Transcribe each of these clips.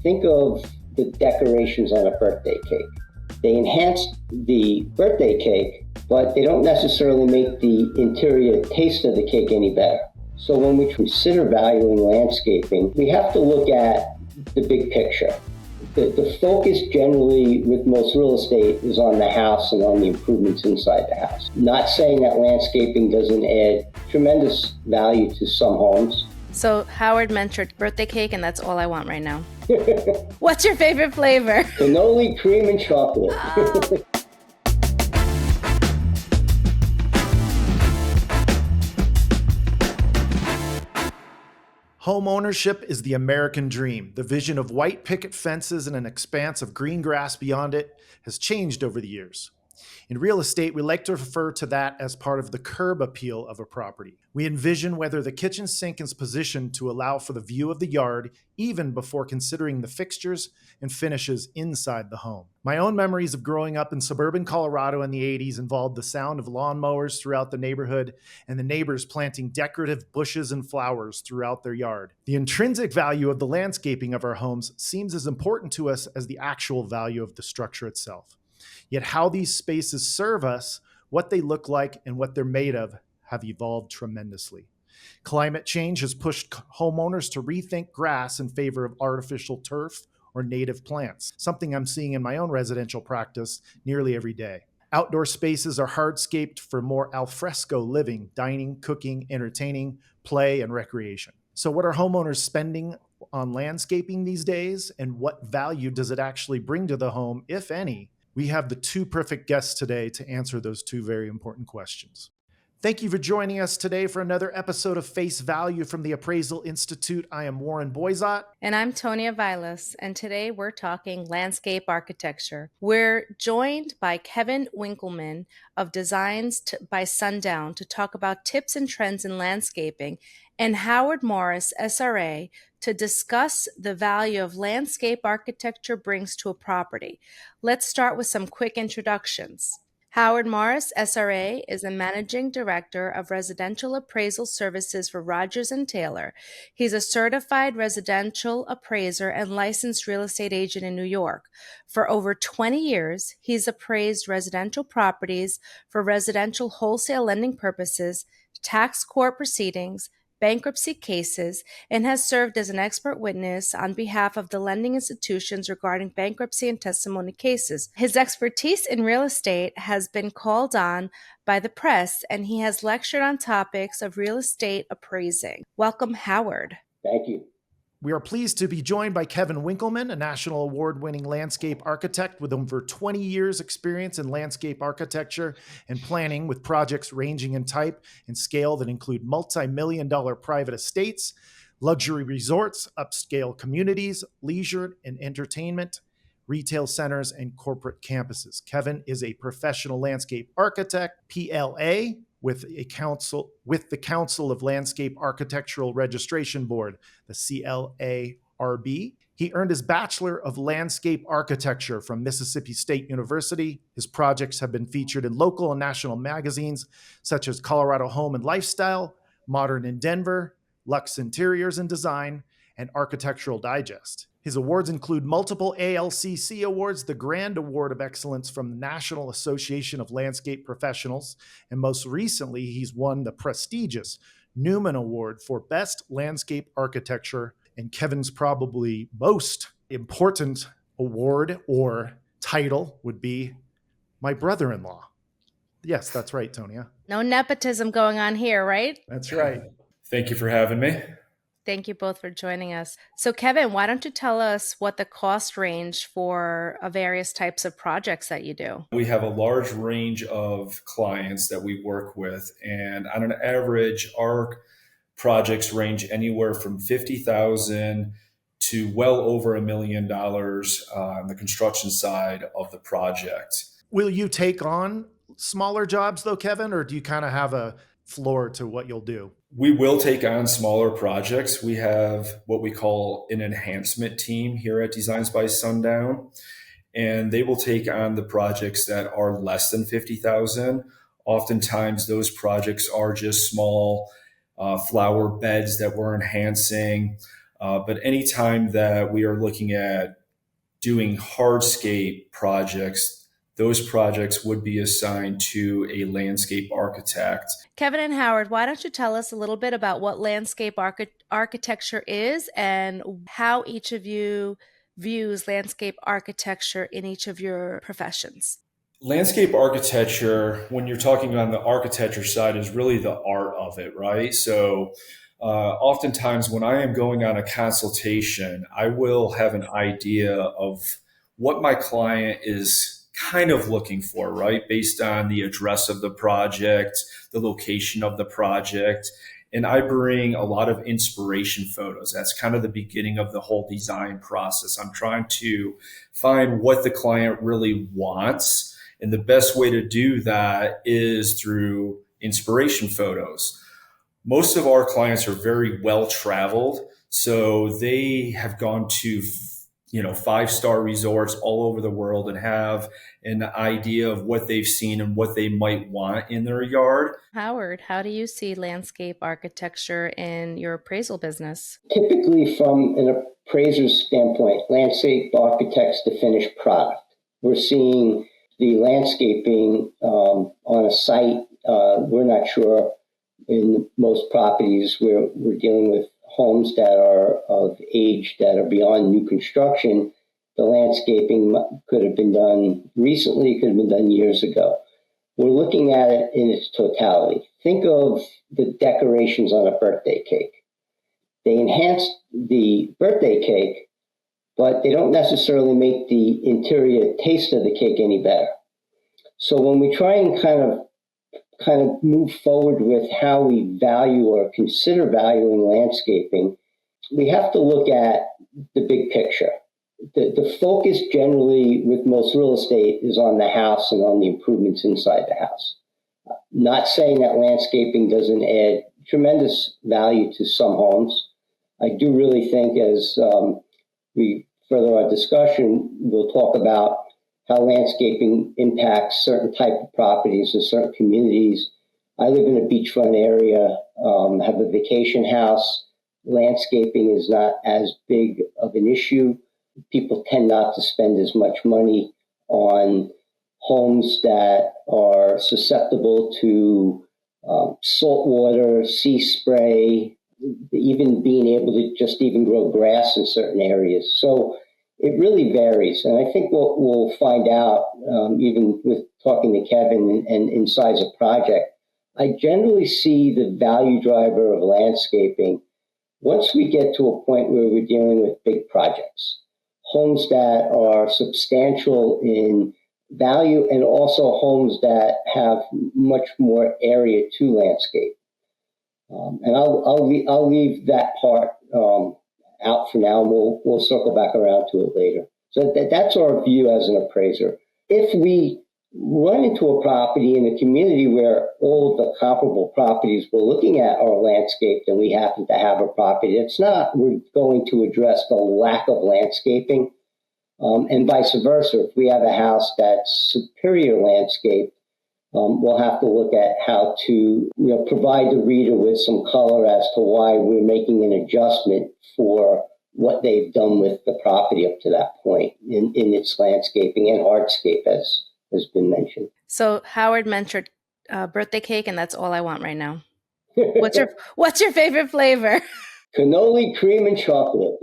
Think of the decorations on a birthday cake. They enhance the birthday cake, but they don't necessarily make the interior taste of the cake any better. So when we consider valuing landscaping, we have to look at the big picture. The focus generally with most real estate is on the house and on the improvements inside the house. Not saying that landscaping doesn't add tremendous value to some homes. So Howard mentioned birthday cake, and that's all I want right now. What's your favorite flavor? Cannoli, cream, and chocolate. Oh. Home ownership is the American dream. The vision of white picket fences and an expanse of green grass beyond it has changed over the years. In real estate, we like to refer to that as part of the curb appeal of a property. We envision whether the kitchen sink is positioned to allow for the view of the yard, even before considering the fixtures and finishes inside the home. My own memories of growing up in suburban Colorado in the 80s involved the sound of lawnmowers throughout the neighborhood and the neighbors planting decorative bushes and flowers throughout their yard. The intrinsic value of the landscaping of our homes seems as important to us as the actual value of the structure itself. Yet how these spaces serve us, what they look like, and what they're made of have evolved tremendously. Climate change has pushed homeowners to rethink grass in favor of artificial turf or native plants, something I'm seeing in my own residential practice nearly every day. Outdoor spaces are hardscaped for more alfresco living, dining, cooking, entertaining, play, and recreation. So what are homeowners spending on landscaping these days, and what value does it actually bring to the home, if any? We have the two perfect guests today to answer those two very important questions. Thank you for joining us today for another episode of Face Value from the Appraisal Institute. I am Warren Boizot. And I'm Tonia Vailas, and today we're talking landscape architecture. We're joined by Kevin Winkleman of Designs by Sundown to talk about tips and trends in landscaping, and Howard Morris, SRA, to discuss the value of landscape architecture brings to a property. Let's start with some quick introductions. Howard Morris, SRA, is the Managing Director of Residential Appraisal Services for Rogers & Taylor. He's a certified residential appraiser and licensed real estate agent in New York. For over 20 years, he's appraised residential properties for residential wholesale lending purposes, tax court proceedings, bankruptcy cases, and has served as an expert witness on behalf of the lending institutions regarding bankruptcy and testimony cases. His expertise in real estate has been called on by the press, and he has lectured on topics of real estate appraising. Welcome, Howard. Thank you. We are pleased to be joined by Kevin Winkleman, a national award-winning landscape architect with over 20 years experience in landscape architecture and planning, with projects ranging in type and scale that include multi-million-dollar private estates, luxury resorts, upscale communities, leisure and entertainment, retail centers, and corporate campuses. Kevin is a professional landscape architect, PLA, with the Council of Landscape Architectural Registration Board, the CLARB. He earned his Bachelor of Landscape Architecture from Mississippi State University. His projects have been featured in local and national magazines such as Colorado Home and Lifestyle, Modern in Denver, Lux Interiors and Design, and Architectural Digest. His awards include multiple ALCC awards, the Grand Award of Excellence from the National Association of Landscape Professionals, and most recently, he's won the prestigious Newman Award for Best Landscape Architecture. And Kevin's probably most important award or title would be my brother-in-law. Yes, that's right, Tonia. No nepotism going on here, right? That's right. Thank you for having me. Thank you both for joining us. So Kevin, why don't you tell us what the cost range for various types of projects that you do? We have a large range of clients that we work with, and on an average, our projects range anywhere from $50,000 to well over $1 million on the construction side of the project. Will you take on smaller jobs though, Kevin, or do you kind of have a floor to what you'll do? We will take on smaller projects. We have what we call an enhancement team here at Designs by Sundown, and they will take on the projects that are less than $50,000. Oftentimes, those projects are just small flower beds that we're enhancing, But anytime that we are looking at doing hardscape projects, those projects would be assigned to a landscape architect. Kevin and Howard, why don't you tell us a little bit about what landscape architecture is and how each of you views landscape architecture in each of your professions? Landscape architecture, when you're talking on the architecture side, is really the art of it, right? So oftentimes when I am going on a consultation, I will have an idea of what my client is kind of looking for, right? Based on the address of the project, the location of the project. And I bring a lot of inspiration photos. That's kind of the beginning of the whole design process. I'm trying to find what the client really wants. And the best way to do that is through inspiration photos. Most of our clients are very well traveled, so they have gone to, 5-star resorts all over the world and have an idea of what they've seen and what they might want in their yard. Howard, how do you see landscape architecture in your appraisal business? Typically, from an appraiser's standpoint, landscape architects to finished product. We're seeing the landscaping on a site. We're not sure in most properties where we're dealing with homes that are of age that are beyond new construction. The landscaping could have been done recently, could have been done years ago. We're looking at it in its totality. Think of the decorations on a birthday cake. They enhance the birthday cake, but they don't necessarily make the interior taste of the cake any better. So when we try and kind of move forward with how we value or consider valuing landscaping, we have to look at the big picture. The focus generally with most real estate is on the house and on the improvements inside the house. Not saying that landscaping doesn't add tremendous value to some homes. I do really think as we further our discussion, we'll talk about how landscaping impacts certain type of properties in certain communities. I live in a beachfront area, have a vacation house. Landscaping is not as big of an issue. People tend not to spend as much money on homes that are susceptible to salt water, sea spray, even being able to just even grow grass in certain areas. So it really varies. And I think what we'll find out, even with talking to Kevin and inside a project, I generally see the value driver of landscaping once we get to a point where we're dealing with big projects, homes that are substantial in value and also homes that have much more area to landscape. And I'll leave that part out for now, and we'll circle back around to it later. So that's our view as an appraiser. If we run into a property in a community where all of the comparable properties we're looking at are landscaped and we happen to have a property that's not, we're going to address the lack of landscaping. And vice versa. If we have a house that's superior landscape, we'll have to look at how to provide the reader with some color as to why we're making an adjustment for what they've done with the property up to that point in its landscaping and hardscape, as has been mentioned. So Howard mentioned birthday cake, and that's all I want right now. What's your favorite flavor? Cannoli cream and chocolate.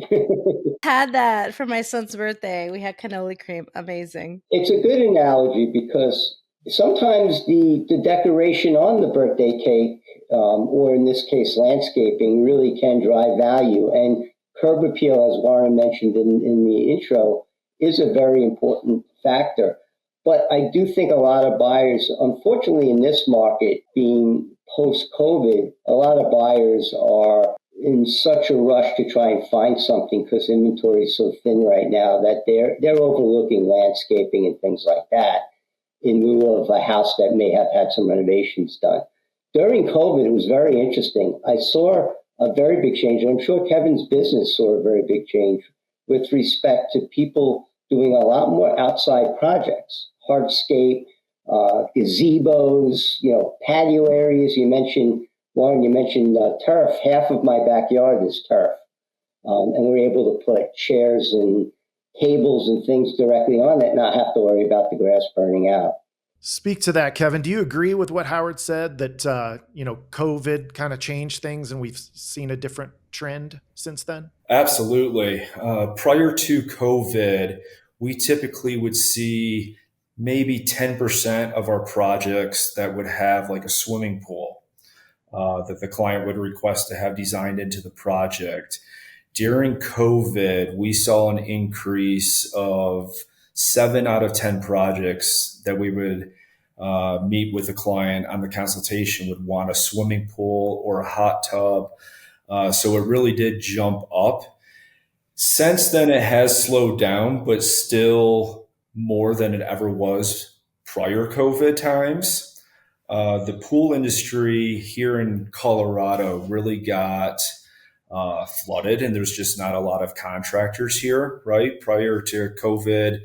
Had that for my son's birthday. We had cannoli cream. Amazing. It's a good analogy because sometimes the decoration on the birthday cake, or in this case, landscaping, really can drive value. And curb appeal, as Warren mentioned in the intro, is a very important factor. But I do think a lot of buyers, unfortunately in this market, being post-COVID, a lot of buyers are in such a rush to try and find something because inventory is so thin right now that they're overlooking landscaping and things like that in lieu of a house that may have had some renovations done. During COVID, it was very interesting. I saw a very big change, and I'm sure Kevin's business saw a very big change with respect to people doing a lot more outside projects, hardscape, gazebos, patio areas. You mentioned, Warren, turf. Half of my backyard is turf. And we're able to put chairs and tables and things directly on it, not have to worry about the grass burning out. Speak to that, Kevin. Do you agree with what Howard said that, COVID kind of changed things and we've seen a different trend since then? Absolutely. Prior to COVID, we typically would see maybe 10% of our projects that would have like a swimming pool that the client would request to have designed into the project. During COVID, we saw an increase of 7 out of 10 projects that we would meet with the client on the consultation would want a swimming pool or a hot tub. So it really did jump up. Since then, it has slowed down, but still more than it ever was prior COVID times. The pool industry here in Colorado really got flooded, and there's just not a lot of contractors here, right? Prior to COVID,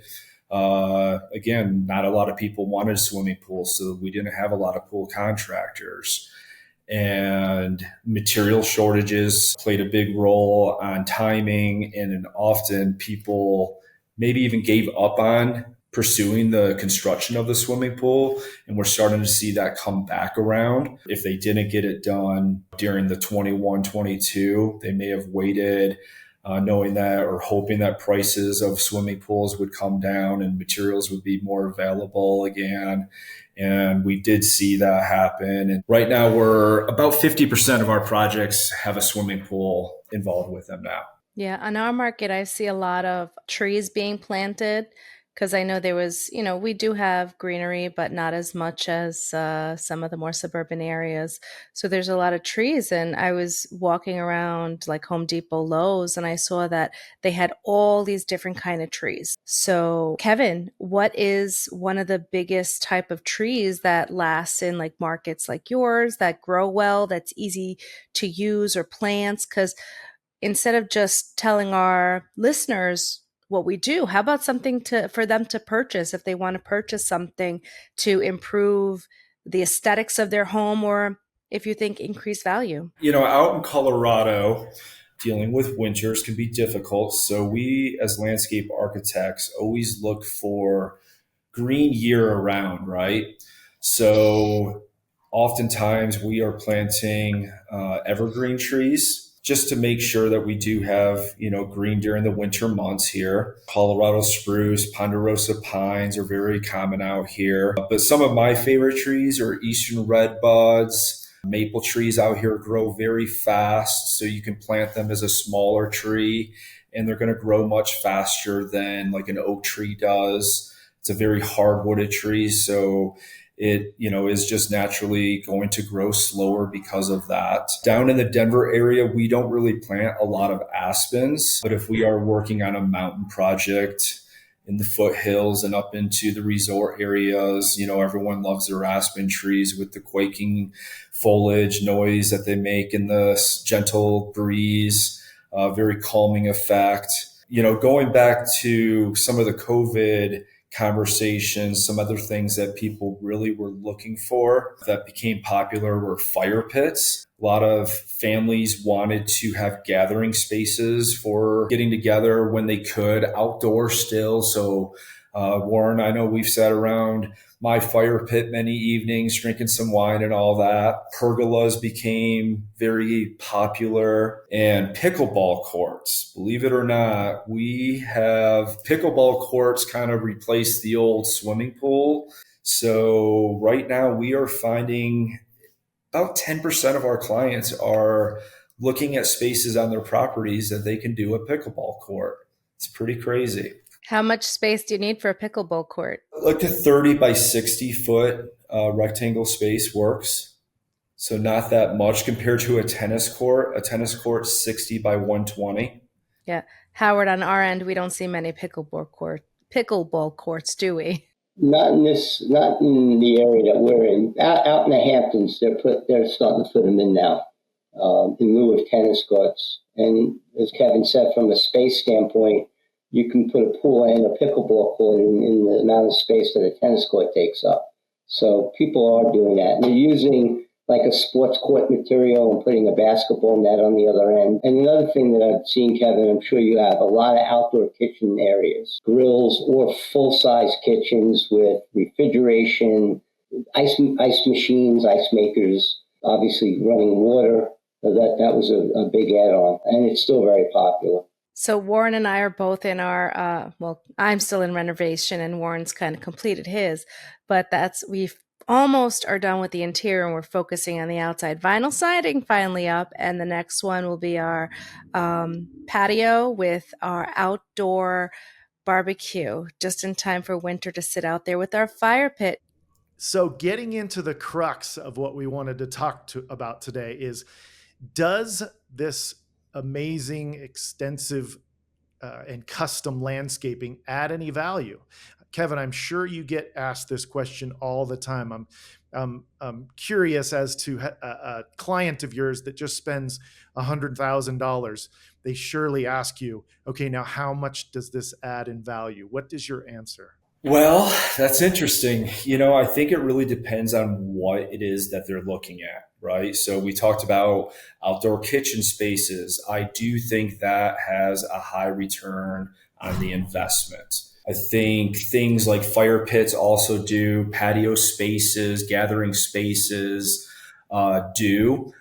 again, not a lot of people wanted swimming pools, so we didn't have a lot of pool contractors. And material shortages played a big role on timing, and often people maybe even gave up on pursuing the construction of the swimming pool, and we're starting to see that come back around. If they didn't get it done during the 21-22, they may have waited, knowing that or hoping that prices of swimming pools would come down and materials would be more available again. And we did see that happen. And right now we're about 50% of our projects have a swimming pool involved with them now. Yeah, on our market, I see a lot of trees being planted because I know there was, we do have greenery, but not as much as some of the more suburban areas. So there's a lot of trees. And I was walking around like Home Depot, Lowe's, and I saw that they had all these different kind of trees. So Kevin, what is one of the biggest type of trees that lasts in like markets like yours that grow well, that's easy to use, or plants? Because instead of just telling our listeners what we do, how about something for them to purchase if they want to purchase something to improve the aesthetics of their home, or if you think increase value? Out in Colorado, dealing with winters can be difficult. So we as landscape architects always look for green year around, right? So oftentimes we are planting evergreen trees just to make sure that we do have, green during the winter months here. Colorado spruce, ponderosa pines are very common out here. But some of my favorite trees are eastern redbuds. Maple trees out here grow very fast, so you can plant them as a smaller tree, and they're going to grow much faster than like an oak tree does. It's a very hardwooded tree, so it is just naturally going to grow slower because of that. Down in the Denver area, we don't really plant a lot of aspens, but if we are working on a mountain project in the foothills and up into the resort areas, everyone loves their aspen trees with the quaking foliage noise that they make in the gentle breeze, very calming effect. Going back to some of the COVID conversations, some other things that people really were looking for that became popular were fire pits. A lot of families wanted to have gathering spaces for getting together when they could, outdoor still. So Warren, I know we've sat around my fire pit many evenings, drinking some wine and all that. Pergolas became very popular, and pickleball courts. Believe it or not, we have pickleball courts kind of replaced the old swimming pool. So right now we are finding about 10% of our clients are looking at spaces on their properties that they can do a pickleball court. It's pretty crazy. How much space do you need for a pickleball court? Like a 30 by 60 foot rectangle space works. So not that much compared to a tennis court. A tennis court 60 by 120. Yeah. Howard, on our end, we don't see many pickleball courts, do we? Not in the area that we're in. Out in the Hamptons, they're starting to put them in now, in lieu of tennis courts. And as Kevin said, from a space standpoint, you can put a pool and a pickleball court in the amount of space that a tennis court takes up. So people are doing that. And they're using like a sports court material and putting a basketball net on the other end. And another thing that I've seen, Kevin, I'm sure you have, a lot of outdoor kitchen areas, grills or full-size kitchens with refrigeration, ice machines, ice makers, obviously running water. That was a big add-on, and it's still very popular. So Warren and I are both in our, I'm still in renovation and Warren's kind of completed his, but we've almost are done with the interior and we're focusing on the outside. Vinyl siding finally up, and the next one will be our patio with our outdoor barbecue, just in time for winter to sit out there with our fire pit. So getting into the crux of what we wanted to talk about today is, does this amazing, extensive, and custom landscaping add any value? Kevin, I'm sure you get asked this question all the time. I'm curious as to a client of yours that just spends $100,000. They surely ask you, okay, now how much does this add in value? What is your answer? Well, that's interesting. I think it really depends on what it is that they're looking at, right? So we talked about outdoor kitchen spaces. I do think that has a high return on the investment. I think things like fire pits also do, patio spaces, gathering spaces do.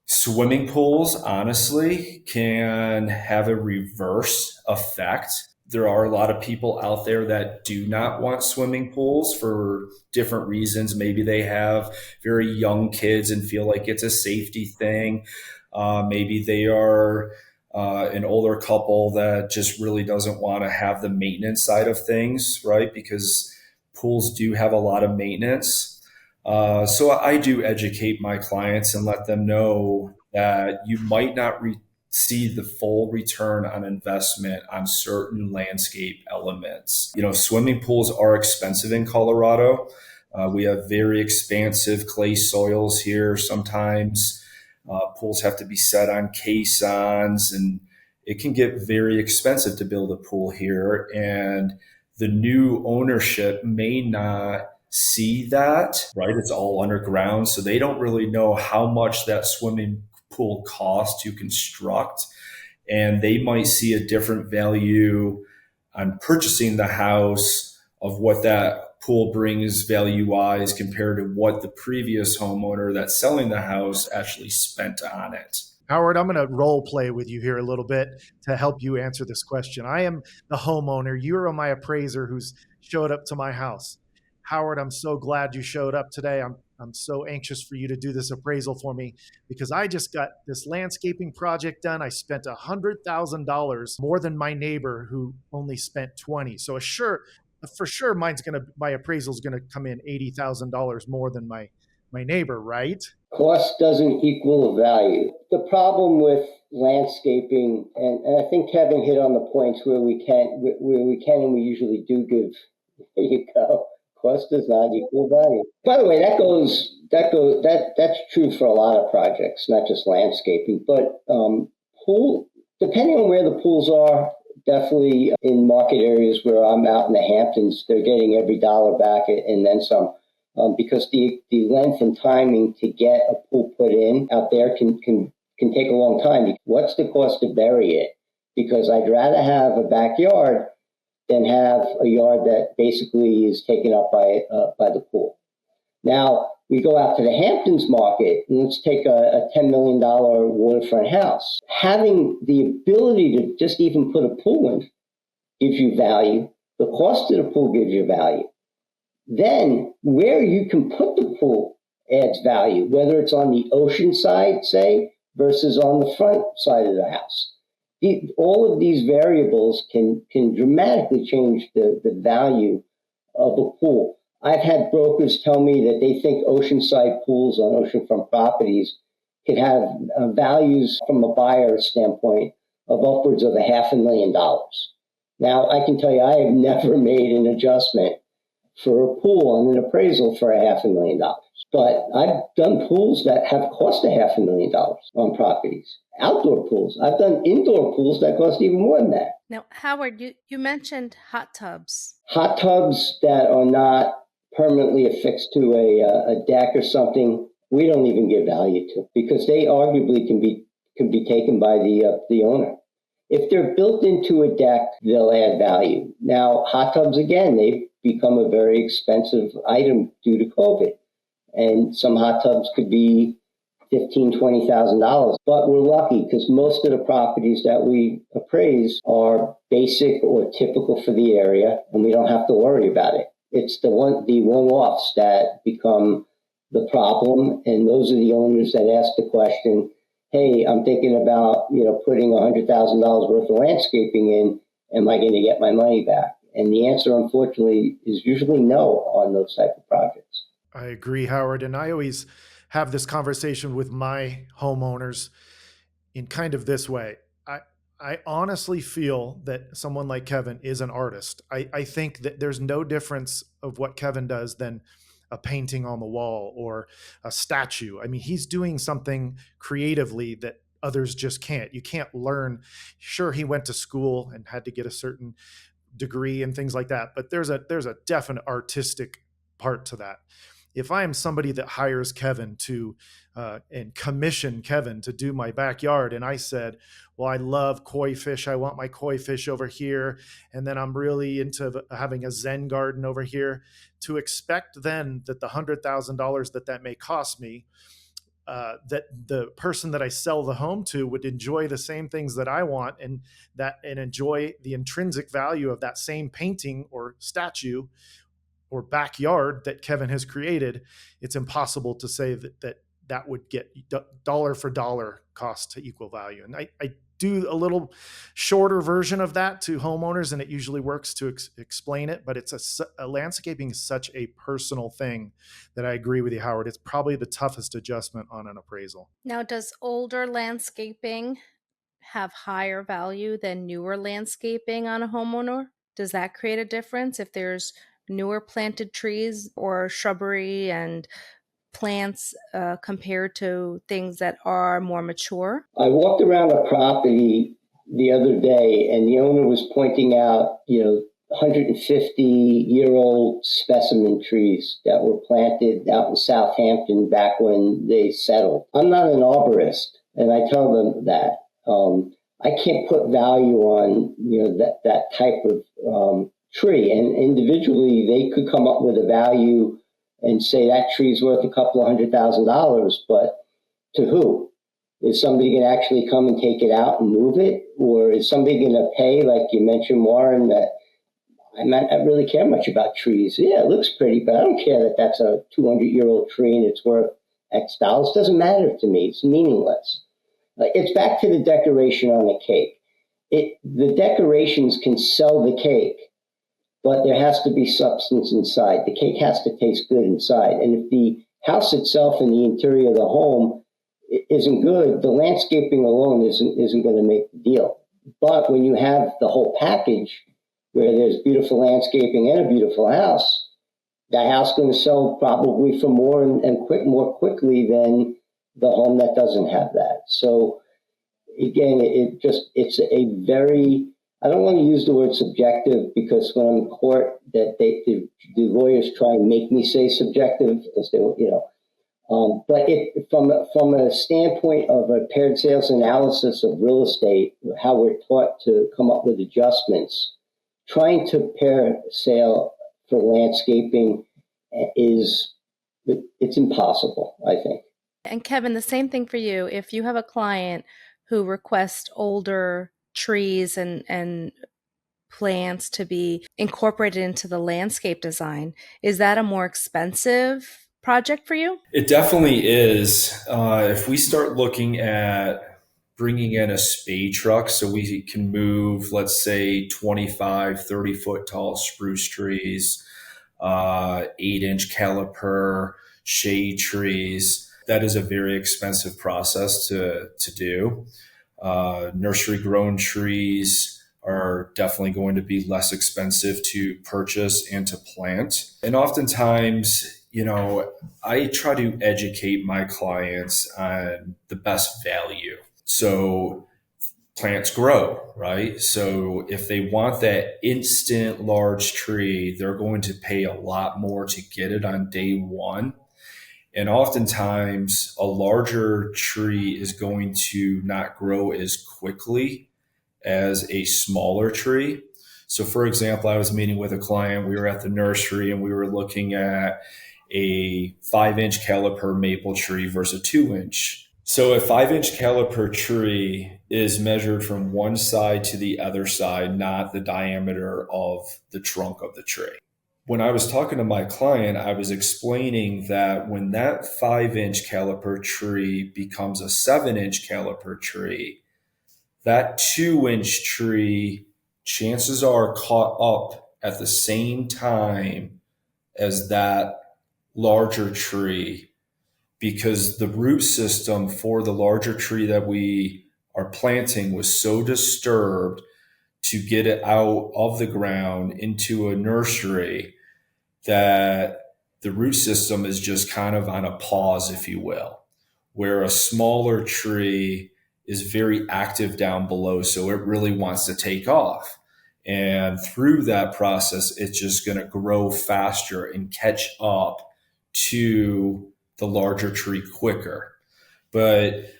Swimming pools, honestly, can have a reverse effect. There are a lot of people out there that do not want swimming pools for different reasons. Maybe they have very young kids and feel like it's a safety thing. Maybe they are an older couple that just really doesn't want to have the maintenance side of things, right? Because pools do have a lot of maintenance. So I do educate my clients and let them know that you might not see the full return on investment on certain landscape elements. Swimming pools are expensive in Colorado. We have very expansive clay soils here. Sometimes pools have to be set on caissons, and it can get very expensive to build a pool here. And the new ownership may not see that, right? It's all underground, so they don't really know how much that swimming pool cost to construct, and they might see a different value on purchasing the house of what that pool brings value-wise compared to what the previous homeowner that's selling the house actually spent on it. Howard, I'm going to role play with you here a little bit to help you answer this question. I am the homeowner. You're my appraiser who's showed up to my house. Howard, I'm so glad you showed up today. I'm so anxious for you to do this appraisal for me because I just got this landscaping project done. I spent $100,000 more than my neighbor who only spent $20,000. So for sure, my appraisal is going to come in $80,000 more than my neighbor, right? Cost doesn't equal value. The problem with landscaping, and I think Kevin hit on the points where we can and we usually do give. There you go. Cost does not equal value. By the way, that's true for a lot of projects, not just landscaping. But pool, depending on where the pools are, definitely in market areas where I'm out in the Hamptons, they're getting every dollar back and then some. Because the length and timing to get a pool put in out there can take a long time. What's the cost to bury it? Because I'd rather have a backyard than have a yard that basically is taken up by the pool. Now, we go out to the Hamptons market, and let's take a $10 million waterfront house. Having the ability to just even put a pool in gives you value. The cost of the pool gives you value. Then where you can put the pool adds value, whether it's on the ocean side, say, versus on the front side of the house. All of these variables can dramatically change the value of a pool. I've had brokers tell me that they think oceanside pools on oceanfront properties could have values from a buyer standpoint of upwards of $500,000. Now, I can tell you I have never made an adjustment for a pool on an appraisal for $500,000. But I've done pools that have cost $500,000 on properties. Outdoor pools. I've done indoor pools that cost even more than that. Now, Howard, you mentioned hot tubs. Hot tubs that are not permanently affixed to a deck or something, we don't even give value to, because they arguably can be taken by the owner. If they're built into a deck, they'll add value. Now, hot tubs, again, they've become a very expensive item due to COVID. And some hot tubs could be $15,000, $20,000. But we're lucky because most of the properties that we appraise are basic or typical for the area, and we don't have to worry about it. It's the one-offs that become the problem, and those are the owners that ask the question, hey, I'm thinking about, putting $100,000 worth of landscaping in. Am I going to get my money back? And the answer, unfortunately, is usually no on those type of projects. I agree, Howard. And I always have this conversation with my homeowners in kind of this way. I honestly feel that someone like Kevin is an artist. I think that there's no difference of what Kevin does than a painting on the wall or a statue. I mean, he's doing something creatively that others just can't. You can't learn. Sure, he went to school and had to get a certain degree and things like that, but there's a definite artistic part to that. If I am somebody that hires Kevin to and commission Kevin to do my backyard, and I said, well, I love koi fish, I want my koi fish over here, and then I'm really into having a Zen garden over here, to expect then that the $100,000 that may cost me, that the person that I sell the home to would enjoy the same things that I want, and enjoy the intrinsic value of that same painting or statue or backyard that Kevin has created. It's impossible to say that would get dollar for dollar cost to equal value. And I do a little shorter version of that to homeowners, and it usually works to explain it, but it's a landscaping is such a personal thing that I agree with you, Howard. It's probably the toughest adjustment on an appraisal. Now, does older landscaping have higher value than newer landscaping on a homeowner? Does that create a difference if there's newer planted trees or shrubbery and plants compared to things that are more mature? I walked around a property the other day, and the owner was pointing out, 150-year-old specimen trees that were planted out in Southampton back when they settled. I'm not an arborist, and I tell them that. I can't put value on, that type of tree, and individually they could come up with a value and say that tree's worth a couple of $100,000, but to who? Is somebody going to actually come and take it out and move it? Or is somebody going to pay, like you mentioned, Warren, that I might not really care much about trees. Yeah, it looks pretty, but I don't care that that's a 200-year-old tree and it's worth X dollars. It doesn't matter to me. It's meaningless. It's back to the decoration on the cake. The decorations can sell the cake, but there has to be substance inside. The cake has to taste good inside. And if the house itself and the interior of the home isn't good, the landscaping alone isn't going to make the deal. But when you have the whole package, where there's beautiful landscaping and a beautiful house, that house is going to sell probably for more more quickly than the home that doesn't have that. So again, it's a very, I don't want to use the word subjective, because when I'm in court, that the lawyers try and make me say subjective, because they, but from a standpoint of a paired sales analysis of real estate, how we're taught to come up with adjustments, trying to pair sale for landscaping it's impossible, I think. And Kevin, the same thing for you. If you have a client who requests older trees and plants to be incorporated into the landscape design, is that a more expensive project for you? It definitely is. If we start looking at bringing in a spade truck so we can move, let's say, 25, 30 foot tall spruce trees, 8-inch caliper, shade trees, that is a very expensive process to do. Nursery grown trees are definitely going to be less expensive to purchase and to plant. And oftentimes, I try to educate my clients on the best value. So plants grow, right? So if they want that instant large tree, they're going to pay a lot more to get it on day one. And oftentimes, a larger tree is going to not grow as quickly as a smaller tree. So, for example, I was meeting with a client. We were at the nursery and we were looking at a 5-inch caliper maple tree versus a 2-inch. So, a 5-inch caliper tree is measured from one side to the other side, not the diameter of the trunk of the tree. When I was talking to my client, I was explaining that when that 5-inch caliper tree becomes a 7-inch caliper tree, that 2-inch tree, chances are, caught up at the same time as that larger tree, because the root system for the larger tree that we are planting was so disturbed to get it out of the ground into a nursery that the root system is just kind of on a pause, if you will, where a smaller tree is very active down below. So it really wants to take off. And through that process, it's just going to grow faster and catch up to the larger tree quicker. But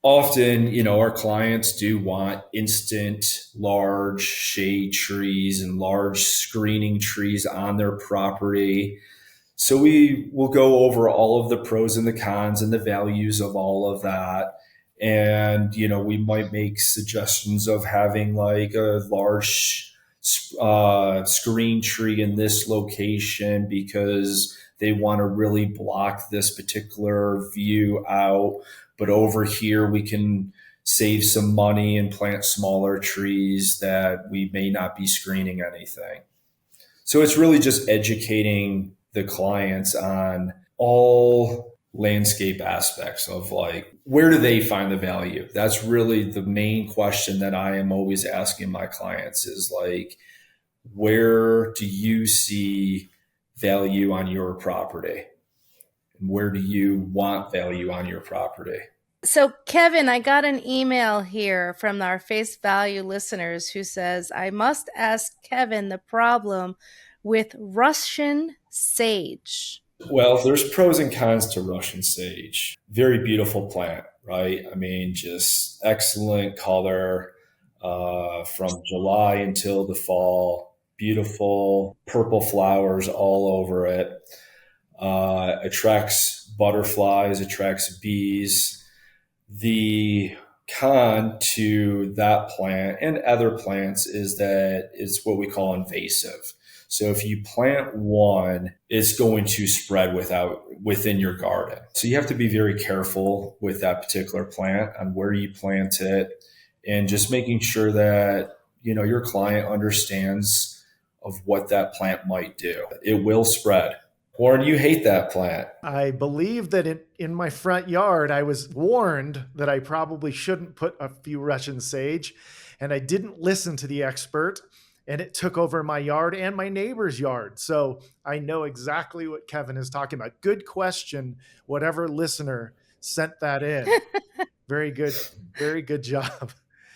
often, our clients do want instant large shade trees and large screening trees on their property. So we will go over all of the pros and the cons and the values of all of that. And, we might make suggestions of having like a large screen tree in this location because they want to really block this particular view out. But over here, we can save some money and plant smaller trees that we may not be screening anything. So it's really just educating the clients on all landscape aspects of like, where do they find the value? That's really the main question that I am always asking my clients is like, where do you see value on your property? And where do you want value on your property? So, Kevin, I got an email here from our face value listeners who says, I must ask Kevin the problem with Russian sage. Well, there's pros and cons to Russian sage. Very beautiful plant, right? I mean, just excellent color from July until the fall. Beautiful purple flowers all over it. Attracts butterflies, attracts bees. The con to that plant and other plants is that it's what we call invasive. So if you plant one, it's going to spread within your garden. So you have to be very careful with that particular plant on where you plant it and just making sure that, your client understands of what that plant might do. It will spread. Warren, you hate that plant. I believe that in my front yard, I was warned that I probably shouldn't put a few Russian sage, and I didn't listen to the expert, and it took over my yard and my neighbor's yard. So I know exactly what Kevin is talking about. Good question, whatever listener sent that in. Very good. Very good job.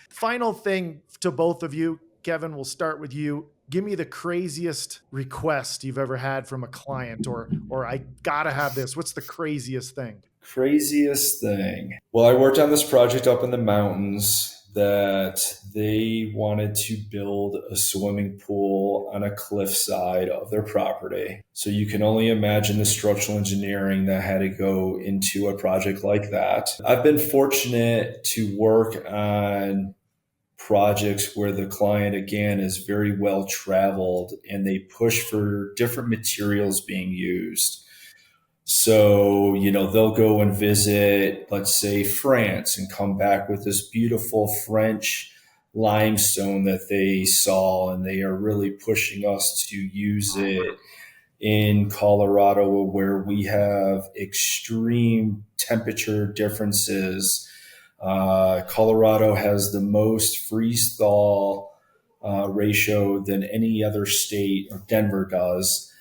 Final thing to both of you. Kevin, we'll start with you. Give me the craziest request you've ever had from a client, or I gotta have this. What's the craziest thing? Craziest thing. Well, I worked on this project up in the mountains that they wanted to build a swimming pool on a cliffside of their property. So you can only imagine the structural engineering that had to go into a project like that. I've been fortunate to work on projects where the client, again, is very well traveled and they push for different materials being used. So, they'll go and visit, let's say, France and come back with this beautiful French limestone that they saw, and they are really pushing us to use it in Colorado where we have extreme temperature differences. Colorado has the most freeze thaw ratio than any other state, or Denver does,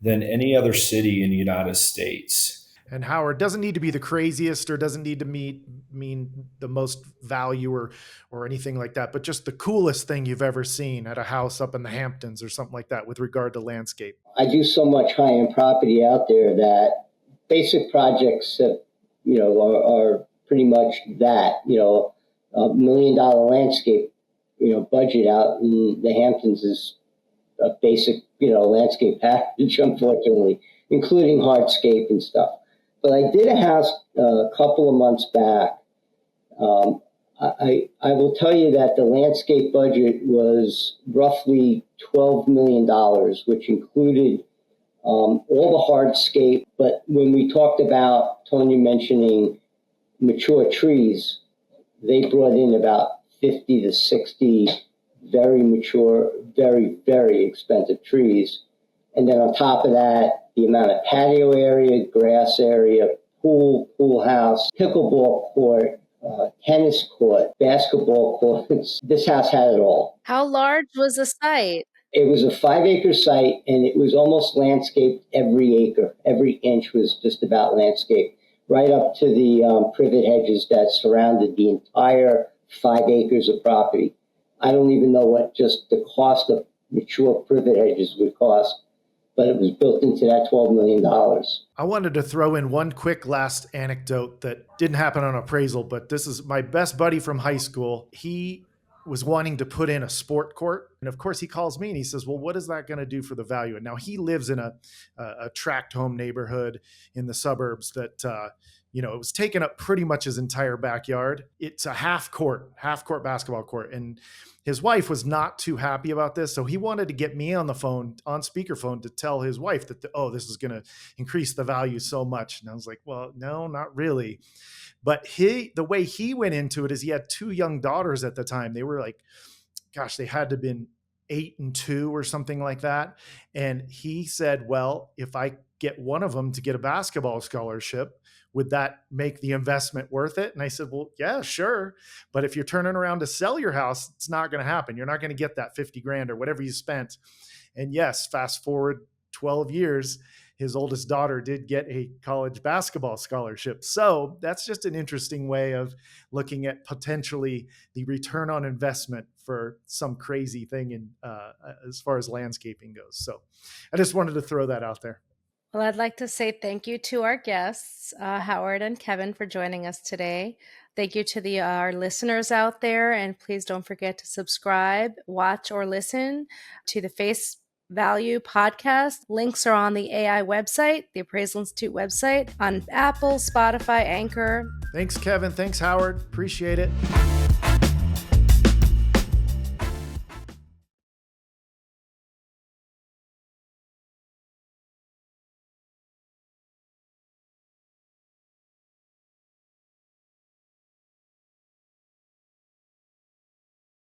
than any other city in the United States. And Howard, doesn't need to be the craziest or doesn't need to mean the most value or anything like that, but just the coolest thing you've ever seen at a house up in the Hamptons or something like that with regard to landscape. I do so much high-end property out there that basic projects that, are pretty much that, $1 million landscape, budget out in the Hamptons is a basic, landscape package, unfortunately, including hardscape and stuff. But I did a house a couple of months back. I will tell you that the landscape budget was roughly $12 million, which included all the hardscape. But when we talked about Tonia mentioning mature trees, they brought in about 50 to 60 very mature, very, very expensive trees. And then on top of that, the amount of patio area, grass area, pool house, pickleball court, tennis court, basketball courts. This house had it all. How large was the site? It was a 5-acre site, and it was almost landscaped every acre. Every inch was just about landscaped, right up to the privet hedges that surrounded the entire 5 acres of property. I don't even know what just the cost of mature privet hedges would cost, but it was built into that $12 million. I wanted to throw in one quick last anecdote that didn't happen on appraisal, but this is my best buddy from high school. He was wanting to put in a sport court. And of course he calls me and he says, well, what is that going to do for the value? And now he lives in a tract home neighborhood in the suburbs that, it was taking up pretty much his entire backyard. It's a half court basketball court. And his wife was not too happy about this. So he wanted to get me on the phone, on speakerphone, to tell his wife that, this is going to increase the value so much. And I was like, well, no, not really. But the way he went into it is he had 2 young daughters at the time. They were like, gosh, they had to have been 8 and 2 or something like that. And he said, well, if I get one of them to get a basketball scholarship, would that make the investment worth it? And I said, well, yeah, sure. But if you're turning around to sell your house, it's not going to happen. You're not going to get that 50 grand or whatever you spent. And yes, fast forward 12 years, his oldest daughter did get a college basketball scholarship. So that's just an interesting way of looking at potentially the return on investment for some crazy thing in as far as landscaping goes. So I just wanted to throw that out there. Well, I'd like to say thank you to our guests, Howard and Kevin, for joining us today. Thank you to our listeners out there. And please don't forget to subscribe, watch, or listen to the facevalue podcast. Links are on the AI website, the Appraisal Institute website, on Apple, Spotify, Anchor. Thanks, Kevin. Thanks, Howard. Appreciate it.